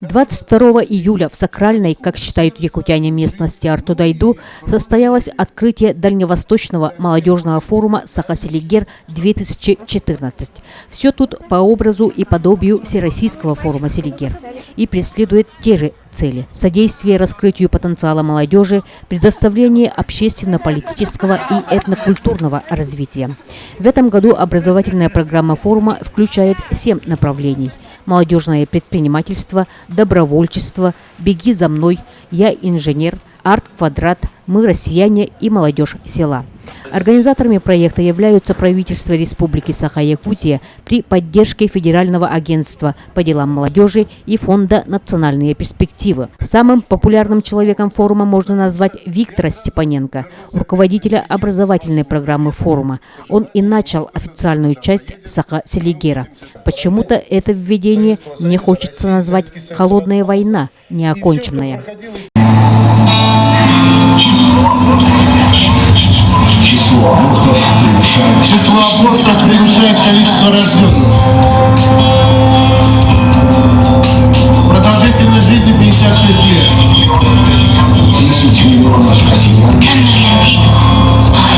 22 июля в сакральной, как считают якутяне, местности Артудайду состоялось открытие Дальневосточного молодежного форума Саха-Селигер-2014. Все тут по образу и подобию Всероссийского форума Селигер и преследует те же цели – содействие раскрытию потенциала молодежи, предоставление общественно-политического и этнокультурного развития. В этом году образовательная программа форума включает 7 направлений – молодежное предпринимательство, добровольчество, «Беги за мной», «Я инженер», «Арт-квадрат», «Мы россияне» и «Молодежь села». Организаторами проекта являются правительство Республики Саха-Якутия при поддержке Федерального агентства по делам молодежи и Фонда «Национальные перспективы». Самым популярным человеком форума можно назвать Виктора Степаненко, руководителя образовательной программы форума. Он и начал официальную часть Саха-Селигера. Почему-то это введение мне хочется назвать «Холодная война, неоконченная». Число абортов превышает количество рожденных. Продолжительность жизни 56 лет. 10 миллионов россиян.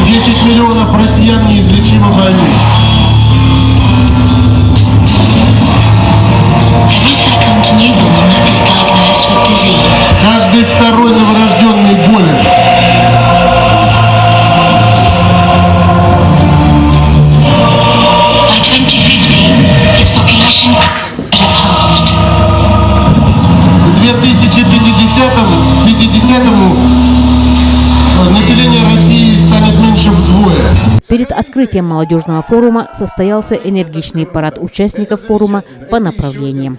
10 миллионов россиян неизлечимо больны. Каждый второй новорожденный болен. К 2050-му население России станет меньше вдвое. Перед открытием молодежного форума состоялся энергичный парад участников форума по направлениям.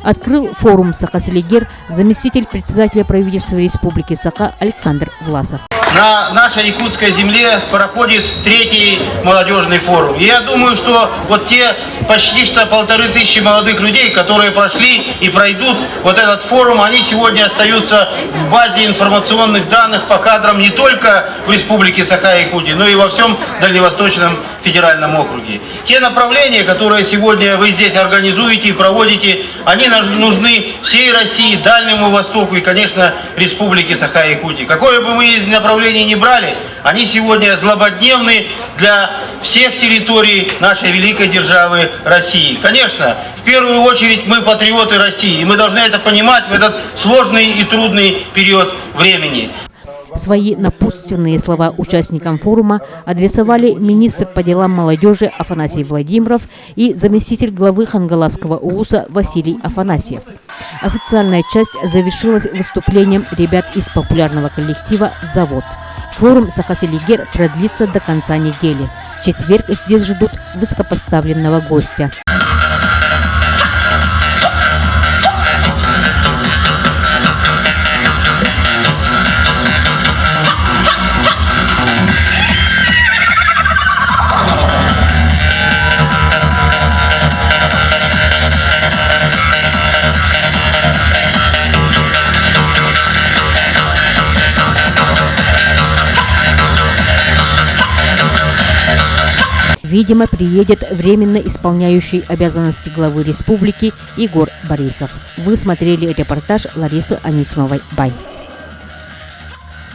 Открыл форум Саха-Селигер заместитель председателя правительства Республики Саха Александр Власов. На нашей якутской земле проходит 3-й молодежный форум. И я думаю, что вот те почти что 1500 молодых людей, которые прошли и пройдут вот этот форум, они сегодня остаются в базе информационных данных по кадрам не только в Республике Саха-Якутия, но и во всем Дальневосточном федеральном округе. Те направления, которые сегодня вы здесь организуете и проводите, они нужны всей России, Дальнему Востоку и, конечно, Республике Саха-Якутия. Какое бы мы из направлений не брали, они сегодня злободневны для всех территорий нашей великой державы России. Конечно, в первую очередь мы патриоты России, и мы должны это понимать в этот сложный и трудный период времени. Свои напутственные слова участникам форума адресовали министр по делам молодежи Афанасий Владимиров и заместитель главы Хангаласского УУСа Василий Афанасьев. Официальная часть завершилась выступлением ребят из популярного коллектива «Завод». Форум Саха-Селигер продлится до конца недели. В четверг здесь ждут высокопоставленного гостя. Видимо, приедет временно исполняющий обязанности главы республики Егор Борисов. Вы смотрели репортаж Ларисы Анисимовой. Бай.